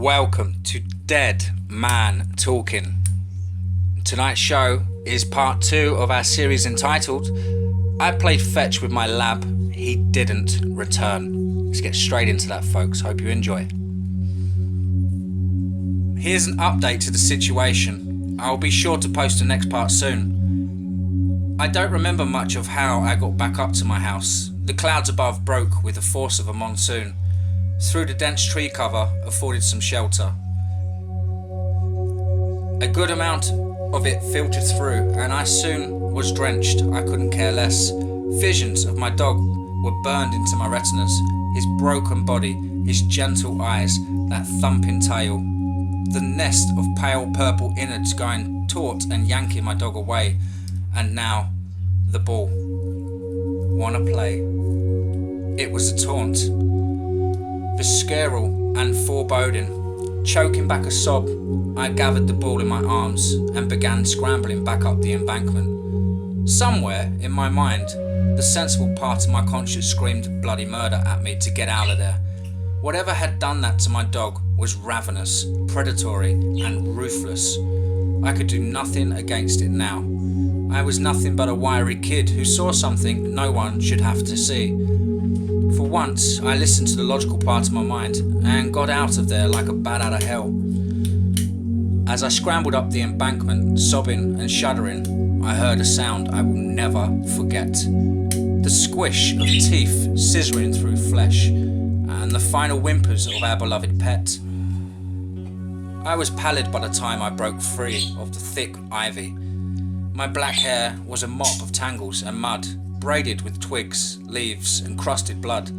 Welcome to Dead Man Talking. Tonight's show is part 2 of our series entitled I Played Fetch with My Lab, He Didn't Return. Let's get straight into that, folks. Hope you enjoy. Here's an update to the situation. I'll be sure to post the next part soon. I don't remember much of how I got back up to my house. The clouds above broke with the force of a monsoon. Through the dense tree cover afforded some shelter. A good amount of it filtered through, and I soon was drenched. I couldn't care less. Visions of my dog were burned into my retinas. His broken body, his gentle eyes, that thumping tail, the nest of pale purple innards going taut and yanking my dog away. And now, the ball. Wanna play? It was a taunt. Visceral and foreboding. Choking back a sob, I gathered the ball in my arms and began scrambling back up the embankment. Somewhere in my mind, the sensible part of my conscience screamed bloody murder at me to get out of there. Whatever had done that to my dog was ravenous, predatory, and ruthless. I could do nothing against it now. I was nothing but a wiry kid who saw something no one should have to see. For once, I listened to the logical part of my mind and got out of there like a bat out of hell. As I scrambled up the embankment, sobbing and shuddering, I heard a sound I will never forget. The squish of teeth scissoring through flesh, and the final whimpers of our beloved pet. I was pallid by the time I broke free of the thick ivy. My black hair was a mop of tangles and mud, braided with twigs, leaves, and crusted blood.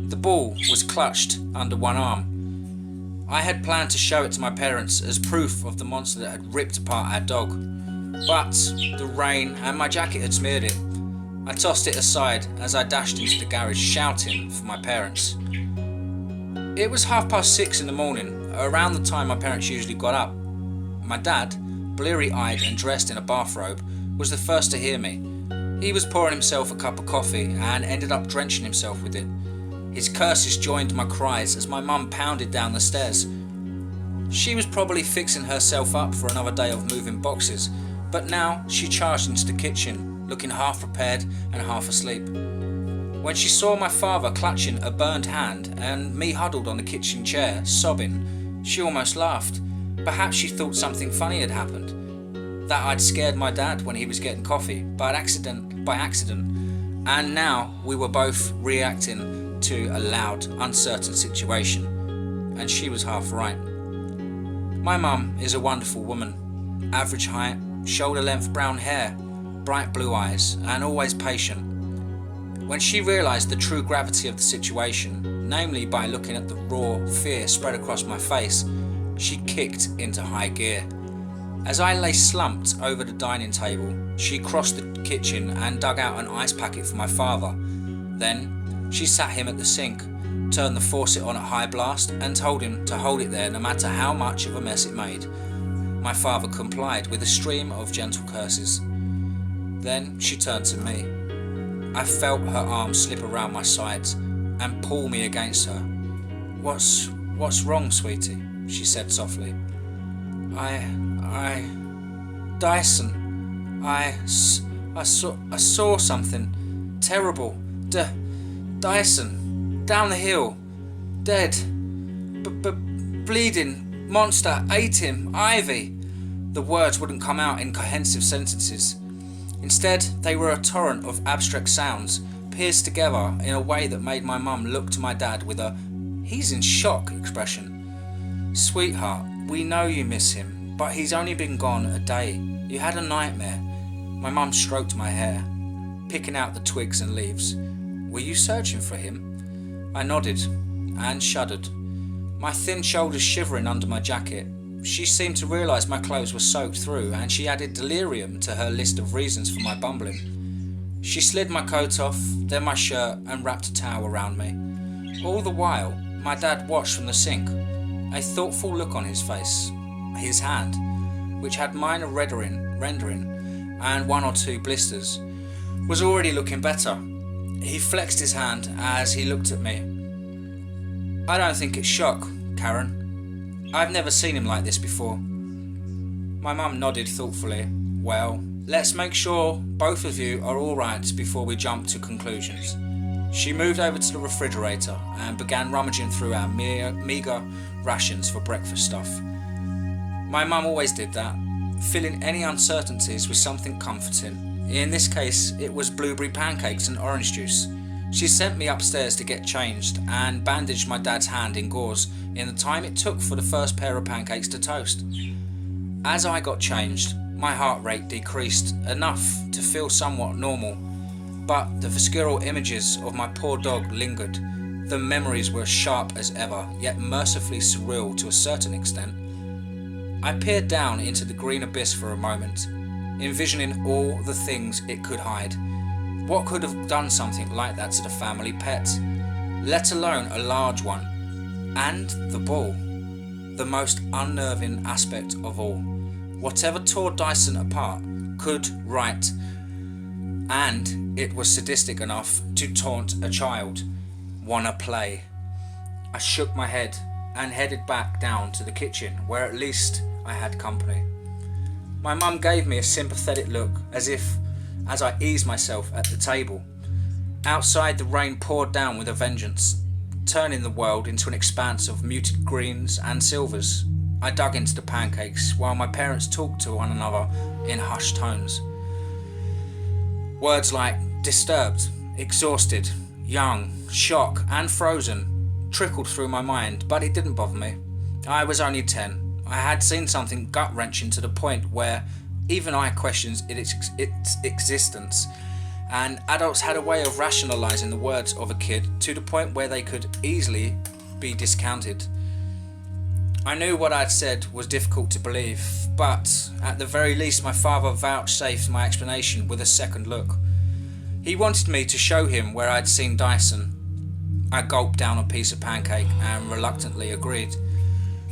The ball was clutched under one arm. I had planned to show it to my parents as proof of the monster that had ripped apart our dog, but the rain and my jacket had smeared it. I tossed it aside as I dashed into the garage, shouting for my parents. It was 6:30 in the morning, around the time my parents usually got up. My dad, bleary-eyed and dressed in a bathrobe, was the first to hear me. He was pouring himself a cup of coffee and ended up drenching himself with it. His curses joined my cries as my mum pounded down the stairs. She was probably fixing herself up for another day of moving boxes, but now she charged into the kitchen, looking half prepared and half asleep. When she saw my father clutching a burned hand and me huddled on the kitchen chair, sobbing, she almost laughed. Perhaps she thought something funny had happened. That I'd scared my dad when he was getting coffee by accident, and now we were both reacting to a loud, uncertain situation, and she was half right. My mum is a wonderful woman, average height, shoulder-length brown hair, bright blue eyes, and always patient. When she realised the true gravity of the situation, namely by looking at the raw fear spread across my face, she kicked into high gear. As I lay slumped over the dining table, she crossed the kitchen and dug out an ice packet for my father. Then, she sat him at the sink, turned the faucet on at high blast and told him to hold it there no matter how much of a mess it made. My father complied with a stream of gentle curses. Then she turned to me. I felt her arm slip around my sides and pull me against her. What's wrong, sweetie? She said softly. Dyson, I saw something terrible. Dyson, down the hill, dead, bleeding, monster, ate him, Ivy. The words wouldn't come out in cohesive sentences. Instead, they were a torrent of abstract sounds, pierced together in a way that made my mum look to my dad with a "he's in shock" expression. Sweetheart, we know you miss him, but he's only been gone a day. You had a nightmare. My mum stroked my hair, picking out the twigs and leaves. Were you searching for him? I nodded and shuddered, my thin shoulders shivering under my jacket. She seemed to realise my clothes were soaked through, and she added delirium to her list of reasons for my bumbling. She slid my coat off, then my shirt, and wrapped a towel around me. All the while, my dad watched from the sink, a thoughtful look on his face. His hand, which had minor rendering and 1 or 2 blisters, was already looking better. He flexed his hand as he looked at me. I don't think it's shock, Karen. I've never seen him like this before. My mum nodded thoughtfully. Well, let's make sure both of you are alright before we jump to conclusions. She moved over to the refrigerator and began rummaging through our meagre rations for breakfast stuff. My mum always did that, filling any uncertainties with something comforting. In this case, it was blueberry pancakes and orange juice. She sent me upstairs to get changed and bandaged my dad's hand in gauze in the time it took for the first pair of pancakes to toast. As I got changed, my heart rate decreased enough to feel somewhat normal, but the visceral images of my poor dog lingered. The memories were sharp as ever, yet mercifully surreal to a certain extent. I peered down into the green abyss for a moment, envisioning all the things it could hide. What could have done something like that to the family pet, let alone a large one? And the ball, the most unnerving aspect of all. Whatever tore Dyson apart could write, and it was sadistic enough to taunt a child. Wanna play? I shook my head and headed back down to the kitchen, where at least I had company. My mum gave me a sympathetic look as I eased myself at the table. Outside, the rain poured down with a vengeance, turning the world into an expanse of muted greens and silvers. I dug into the pancakes while my parents talked to one another in hushed tones. Words like disturbed, exhausted, young, shock and frozen trickled through my mind, but it didn't bother me. I was only 10. I had seen something gut-wrenching to the point where even I questioned its existence, and adults had a way of rationalising the words of a kid to the point where they could easily be discounted. I knew what I'd said was difficult to believe, but at the very least my father vouchsafed my explanation with a second look. He wanted me to show him where I'd seen Dyson. I gulped down a piece of pancake and reluctantly agreed.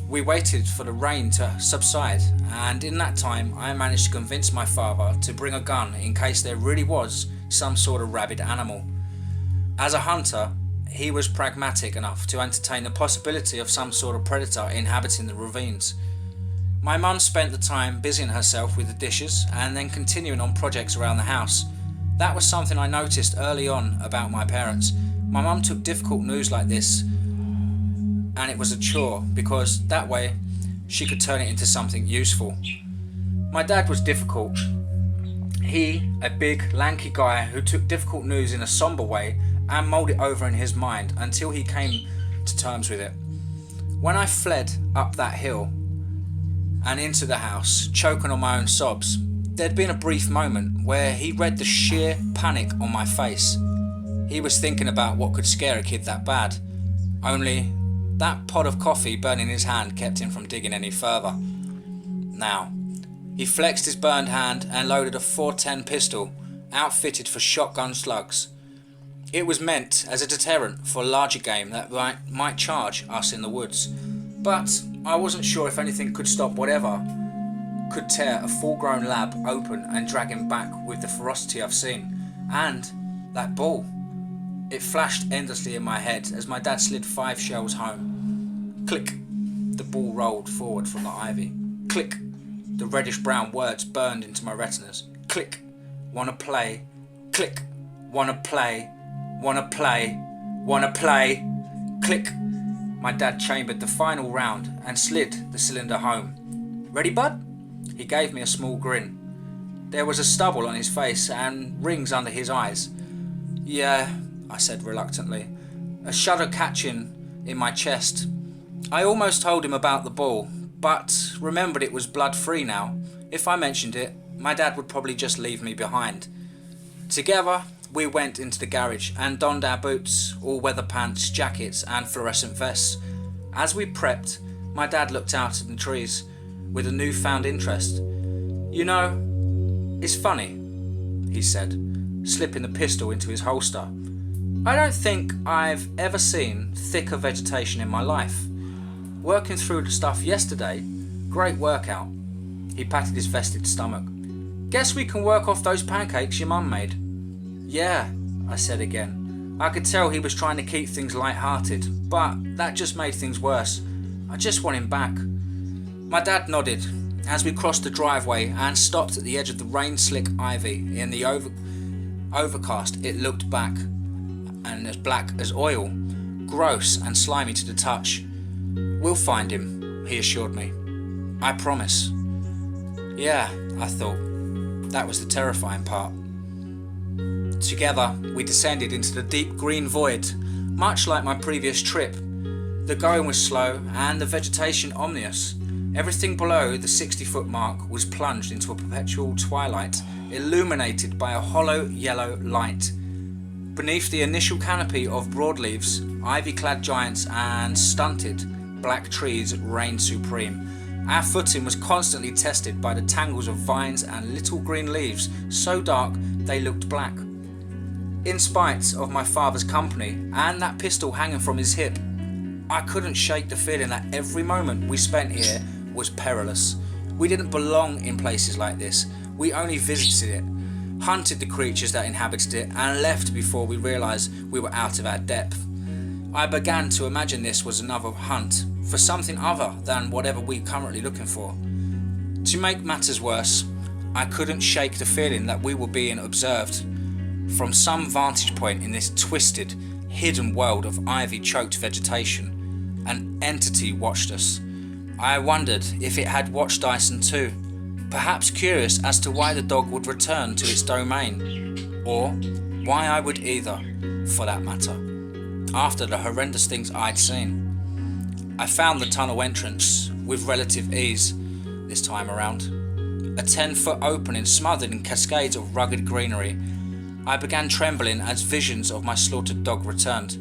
We waited for the rain to subside, and in that time I managed to convince my father to bring a gun in case there really was some sort of rabid animal. As a hunter, he was pragmatic enough to entertain the possibility of some sort of predator inhabiting the ravines. My mum spent the time busying herself with the dishes and then continuing on projects around the house. That was something I noticed early on about my parents. My mum took difficult news like this, and it was a chore because that way she could turn it into something useful. My dad was difficult. He, a big, lanky guy who took difficult news in a somber way and mulled it over in his mind until he came to terms with it. When I fled up that hill and into the house, choking on my own sobs, there'd been a brief moment where he read the sheer panic on my face. He was thinking about what could scare a kid that bad. Only that pot of coffee burning his hand kept him from digging any further. Now, he flexed his burned hand and loaded a .410 pistol, outfitted for shotgun slugs. It was meant as a deterrent for larger game that might charge us in the woods, but I wasn't sure if anything could stop whatever could tear a full-grown lab open and drag him back with the ferocity I've seen. And that ball. It flashed endlessly in my head as my dad slid 5 shells home. Click. The ball rolled forward from the ivy. Click. The reddish-brown words burned into my retinas. Click. Wanna play. Click. Wanna play. Wanna play. Wanna play. Click. My dad chambered the final round and slid the cylinder home. Ready, bud? He gave me a small grin. There was a stubble on his face and rings under his eyes. Yeah, I said reluctantly, a shudder catching in my chest. I almost told him about the ball, but remembered it was blood-free now. If I mentioned it, my dad would probably just leave me behind. Together, we went into the garage and donned our boots, all-weather pants, jackets and fluorescent vests. As we prepped, my dad looked out at the trees with a newfound interest. You know, it's funny, he said, slipping the pistol into his holster. I don't think I've ever seen thicker vegetation in my life. Working through the stuff yesterday, great workout. He patted his vested stomach. Guess we can work off those pancakes your mum made. Yeah, I said again. I could tell he was trying to keep things light-hearted, but that just made things worse. I just want him back. My dad nodded as we crossed the driveway and stopped at the edge of the rain-slick ivy. In the overcast, it looked black and as black as oil, gross and slimy to the touch. We'll find him, he assured me. I promise. Yeah, I thought. That was the terrifying part. Together, we descended into the deep green void, much like my previous trip. The going was slow and the vegetation ominous. Everything below the 60-foot mark was plunged into a perpetual twilight, illuminated by a hollow yellow light. Beneath the initial canopy of broadleaves, ivy-clad giants and stunted black trees reigned supreme. Our footing was constantly tested by the tangles of vines and little green leaves, so dark they looked black. In spite of my father's company and that pistol hanging from his hip, I couldn't shake the feeling that every moment we spent here was perilous. We didn't belong in places like this. We only visited it, hunted the creatures that inhabited it, and left before we realised we were out of our depth. I began to imagine this was another hunt for something other than whatever we were currently looking for. To make matters worse, I couldn't shake the feeling that we were being observed. From some vantage point in this twisted, hidden world of ivy-choked vegetation, an entity watched us. I wondered if it had watched Dyson too, perhaps curious as to why the dog would return to its domain, or why I would either, for that matter, after the horrendous things I'd seen. I found the tunnel entrance with relative ease this time around. A 10-foot opening smothered in cascades of rugged greenery. I began trembling as visions of my slaughtered dog returned.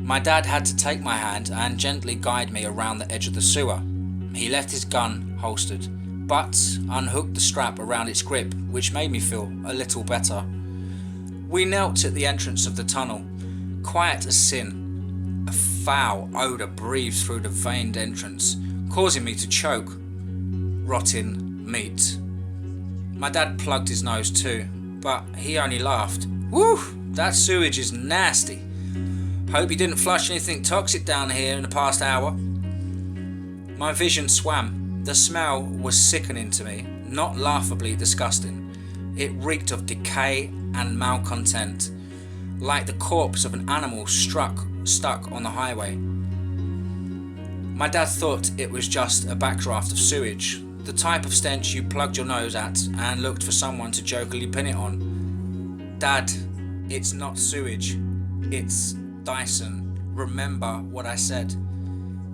My dad had to take my hand and gently guide me around the edge of the sewer. He left his gun holstered, but unhooked the strap around its grip, which made me feel a little better. We knelt at the entrance of the tunnel, quiet as sin. A foul odour breathed through the veined entrance, causing me to choke. Rotting meat. My dad plugged his nose too, but he only laughed. Woo! That sewage is nasty. Hope you didn't flush anything toxic down here in the past hour. My vision swam. The smell was sickening to me, not laughably disgusting. It reeked of decay and malcontent, like the corpse of an animal stuck on the highway. My dad thought it was just a backdraft of sewage, the type of stench you plugged your nose at and looked for someone to jokingly pin it on. Dad, it's not sewage, it's Dyson. Remember what I said.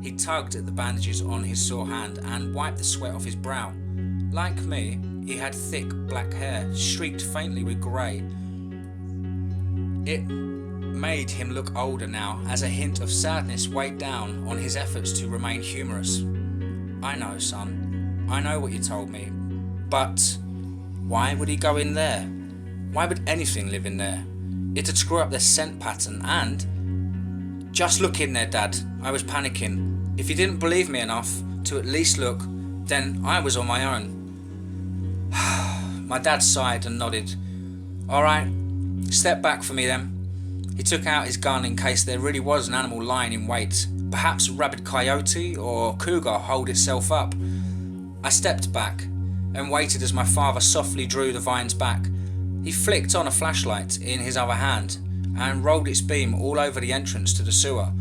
He tugged at the bandages on his sore hand and wiped the sweat off his brow. Like me, he had thick black hair, streaked faintly with grey. It made him look older now, as a hint of sadness weighed down on his efforts to remain humorous. I know, son. I know what you told me. But why would he go in there? Why would anything live in there? It'd screw up their scent pattern and... Just look in there, Dad. I was panicking. If you didn't believe me enough to at least look, then I was on my own. My dad sighed and nodded. Alright, step back for me then. He took out his gun in case there really was an animal lying in wait, perhaps a rabid coyote or cougar holed itself up. I stepped back and waited as my father softly drew the vines back. He flicked on a flashlight in his other hand and rolled its beam all over the entrance to the sewer.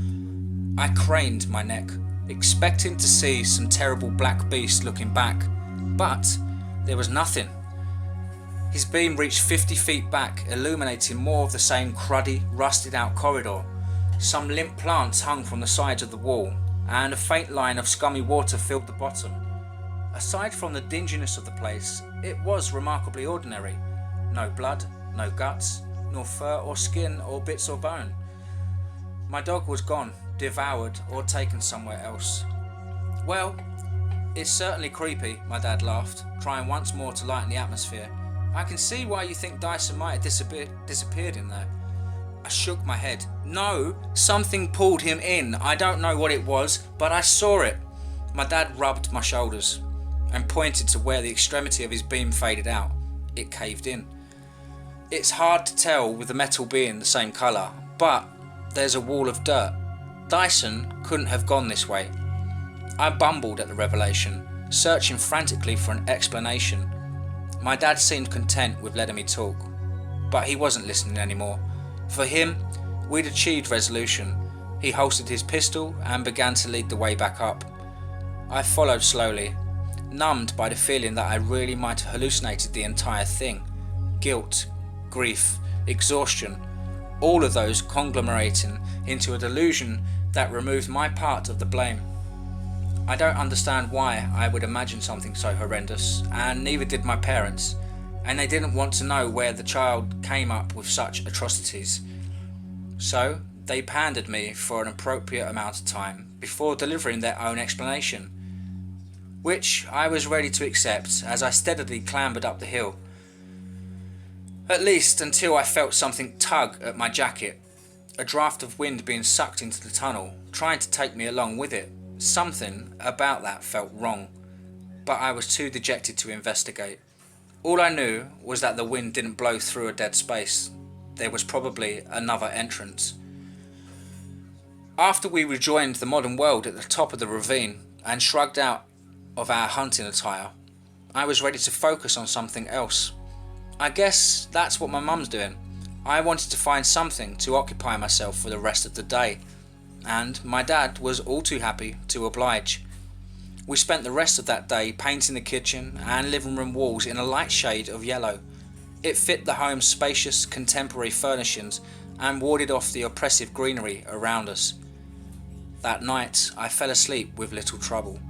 I craned my neck, expecting to see some terrible black beast looking back, but there was nothing. His beam reached 50 feet back, illuminating more of the same cruddy, rusted out corridor. Some limp plants hung from the sides of the wall, and a faint line of scummy water filled the bottom. Aside from the dinginess of the place, it was remarkably ordinary. No blood, no guts, nor fur or skin or bits of bone. My dog was gone, devoured or taken somewhere else. Well, it's certainly creepy, my dad laughed, trying once more to lighten the atmosphere. I can see why you think Dyson might have disappeared in there. I shook my head. No, something pulled him in. I don't know what it was, but I saw it. My dad rubbed my shoulders and pointed to where the extremity of his beam faded out. It caved in. It's hard to tell with the metal being the same colour, but there's a wall of dirt. Dyson couldn't have gone this way. I bumbled at the revelation, searching frantically for an explanation. My dad seemed content with letting me talk, but he wasn't listening anymore. For him, we'd achieved resolution. He holstered his pistol and began to lead the way back up. I followed slowly, numbed by the feeling that I really might have hallucinated the entire thing. Guilt, grief, exhaustion, all of those conglomerating into a delusion that removed my part of the blame. I don't understand why I would imagine something so horrendous, and neither did my parents, and they didn't want to know where the child came up with such atrocities. So they pandered me for an appropriate amount of time before delivering their own explanation, which I was ready to accept as I steadily clambered up the hill. At least until I felt something tug at my jacket, a draft of wind being sucked into the tunnel, trying to take me along with it. Something about that felt wrong, but I was too dejected to investigate. All I knew was that the wind didn't blow through a dead space. There was probably another entrance. After we rejoined the modern world at the top of the ravine and shrugged out of our hunting attire, I was ready to focus on something else. I guess that's what my mum's doing. I wanted to find something to occupy myself for the rest of the day, and my dad was all too happy to oblige. We spent the rest of that day painting the kitchen and living room walls in a light shade of yellow. It fit the home's spacious contemporary furnishings and warded off the oppressive greenery around us. That night I fell asleep with little trouble.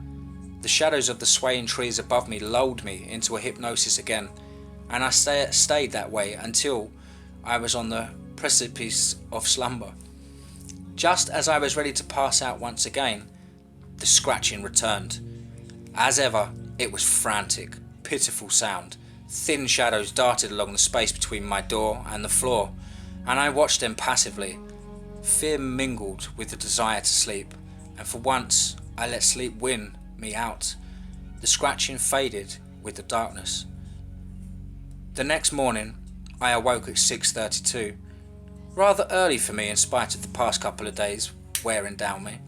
The shadows of the swaying trees above me lulled me into a hypnosis again, and I stayed that way until I was on the precipice of slumber. Just as I was ready to pass out once again, the scratching returned. As ever, it was frantic, pitiful sound. Thin shadows darted along the space between my door and the floor, and I watched them passively. Fear mingled with the desire to sleep, and for once I let sleep win me out. The scratching faded with the darkness. The next morning, I awoke at 6:32. Rather early for me in spite of the past couple of days wearing down me.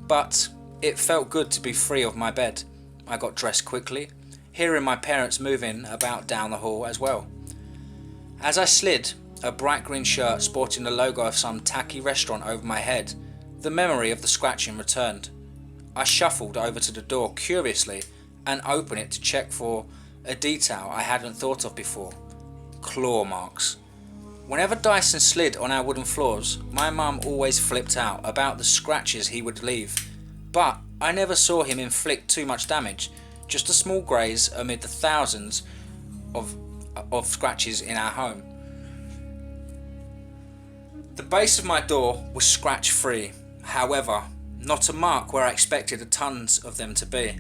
But it felt good to be free of my bed. I got dressed quickly, hearing my parents moving about down the hall as well. As I slid a bright green shirt sporting the logo of some tacky restaurant over my head, the memory of the scratching returned. I shuffled over to the door curiously and opened it to check for a detail I hadn't thought of before. Claw marks. Whenever Dyson slid on our wooden floors, my mum always flipped out about the scratches he would leave, but I never saw him inflict too much damage, just a small graze amid the thousands of scratches in our home. The base of my door was scratch free, however, not a mark where I expected tons of them to be.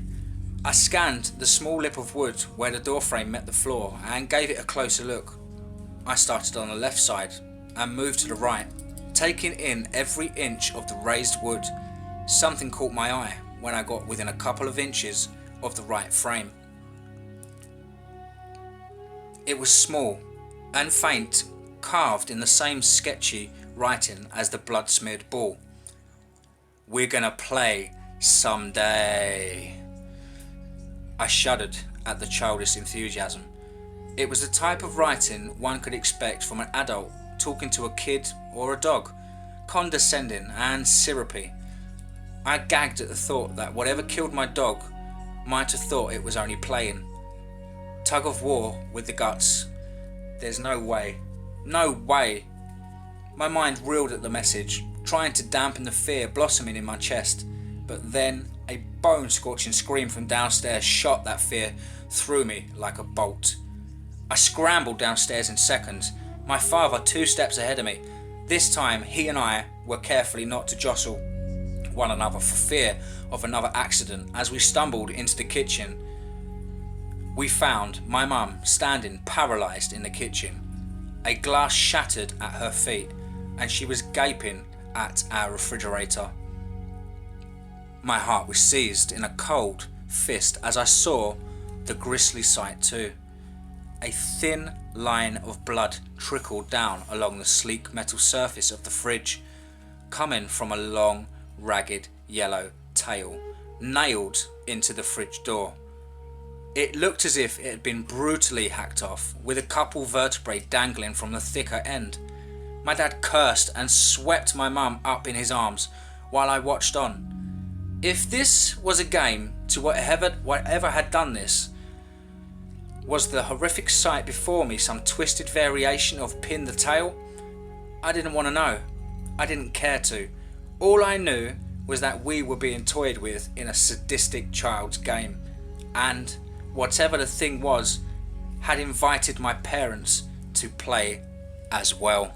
I scanned the small lip of wood where the doorframe met the floor and gave it a closer look. I started on the left side and moved to the right, taking in every inch of the raised wood. Something caught my eye when I got within a couple of inches of the right frame. It was small and faint, carved in the same sketchy writing as the blood-smeared ball. "We're gonna play someday." I shuddered at the childish enthusiasm. It was the type of writing one could expect from an adult talking to a kid or a dog, condescending and syrupy. I gagged at the thought that whatever killed my dog might have thought it was only playing. Tug of war with the guts. There's no way. No way. My mind reeled at the message, trying to dampen the fear blossoming in my chest, but then a bone-scorching scream from downstairs shot that fear through me like a bolt. I scrambled downstairs in seconds, my father 2 steps ahead of me. This time he and I were carefully not to jostle one another for fear of another accident. As we stumbled into the kitchen, we found my mum standing paralysed in the kitchen. A glass shattered at her feet and she was gaping at our refrigerator. My heart was seized in a cold fist as I saw the grisly sight too. A thin line of blood trickled down along the sleek metal surface of the fridge, coming from a long, ragged yellow tail nailed into the fridge door. It looked as if it had been brutally hacked off, with a couple vertebrae dangling from the thicker end. My dad cursed and swept my mum up in his arms while I watched on. If this was a game to whatever had done this, was the horrific sight before me some twisted variation of Pin the Tail? I didn't want to know. I didn't care to. All I knew was that we were being toyed with in a sadistic child's game, and whatever the thing was, had invited my parents to play as well.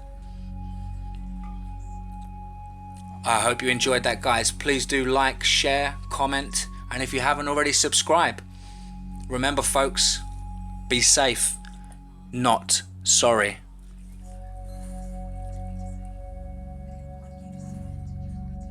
I hope you enjoyed that, guys. Please do like, share, comment, and if you haven't already, subscribe. Remember, folks, be safe, not sorry.